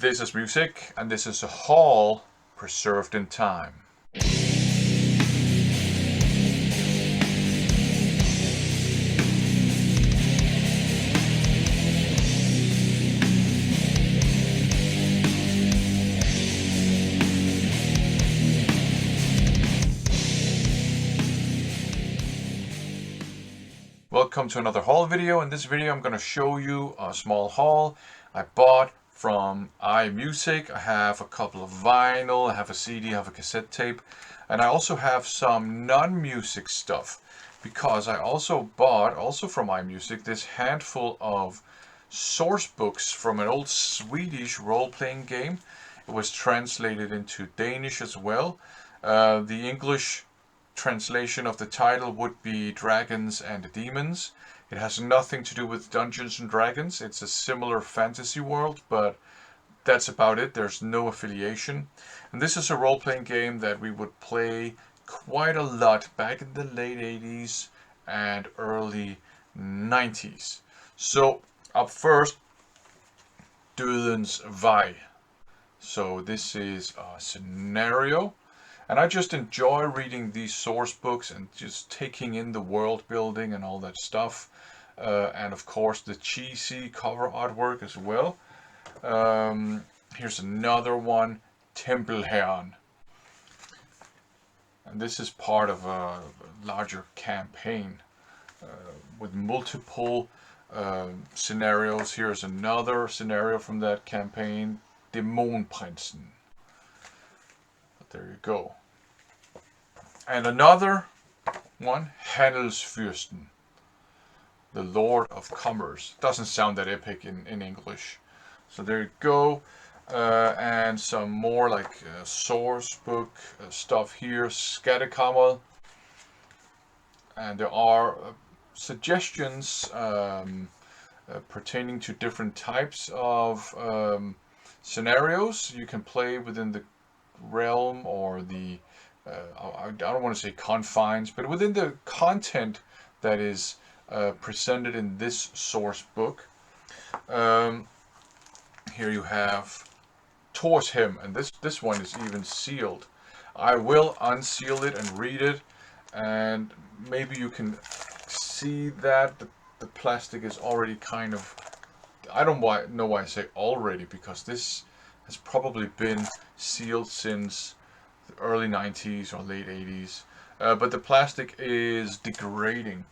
This is music, and this is a hall preserved in time. Welcome to another haul video. In this video I'm going to show you a small haul I bought from iMusic. I have a couple of vinyl, I have a CD, I have a cassette tape, and I also have some non-music stuff because I also bought, also from iMusic, this handful of source books from an old Swedish role-playing game. It was translated into Danish as well. The English translation of the title would be Dragons and Demons. It has nothing to do with Dungeons and Dragons. It's a similar fantasy world, but that's about it. There's no affiliation. And this is a role-playing game that we would play quite a lot back in the late 80s and early 90s. So up first, Dödens Vej. So this is a scenario. And I just enjoy reading these source books and just taking in the world building and all that stuff. And of course the cheesy cover artwork as well. Here's another one, Tempelherren. And this is part of a larger campaign with multiple scenarios. Here's another scenario from that campaign, Dæmonprinsen. There you go. And another one, Handelsfürsten, the Lord of Commerce. Doesn't sound that epic in English. So there you go. And some more like source book stuff here, Skattekammer. And there are suggestions pertaining to different types of scenarios you can play within the realm or the I don't want to say confines, but within the content that is presented in this source book. Here you have Torshem, and this one is even sealed. I will unseal it and read it, and maybe you can see that the plastic is already kind of, I don't know why I say already, because this has probably been sealed since the early 90s or late 80s. But the plastic is degrading,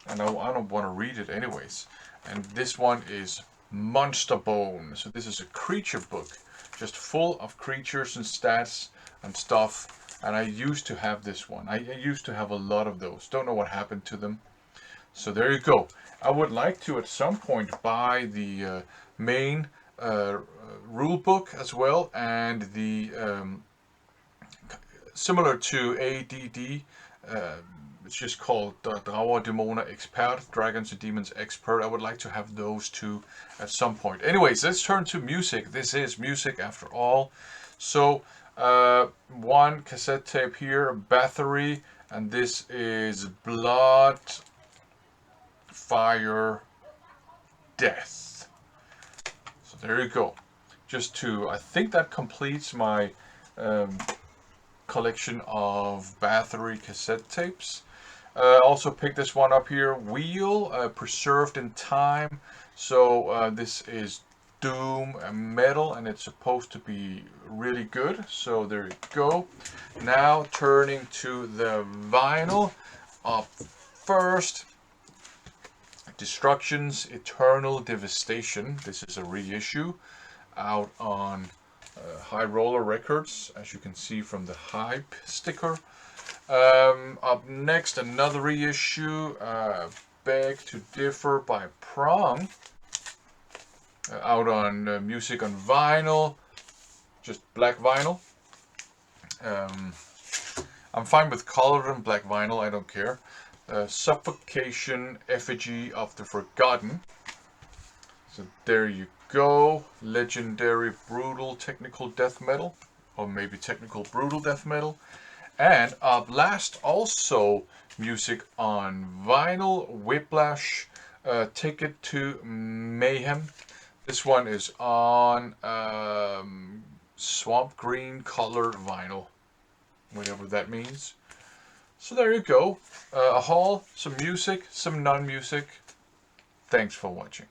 and I don't want to read it anyways. And this one is Monster Bone. So this is a creature book, just full of creatures and stats and stuff. And I used to have this one. I used to have a lot of those. Don't know what happened to them. So there you go. I would like to at some point buy the main rule book as well, and the similar to ADD, it's just called Drager Dæmoner Expert, Dragons and Demons Expert. I would like to have those two at some point. Anyways, let's turn to music. This is music after all. So one cassette tape here, Bathory, and this is Blood, Fire, Death. So there you go. Just to, I think that completes my collection of Bathory cassette tapes. Also picked this one up here, Wheel, Preserved in Time. So this is doom metal, and it's supposed to be really good. So there you go. Now turning to the vinyl. Up first, Destruction's Eternal Devastation. This is a reissue out on High Roller Records, as you can see from the hype sticker. Up next, another reissue, Beg to Differ by Prong, out on Music on Vinyl, just black vinyl. I'm fine with colored and black vinyl, I don't care. Suffocation, Effigy of the Forgotten. So there you go. Legendary brutal technical death metal, or maybe technical brutal death metal. And up last, also music on vinyl, Whiplash, Ticket to Mayhem. This one is on swamp green colored vinyl, whatever that means. So there you go, a haul, some music, some non-music. Thanks for watching.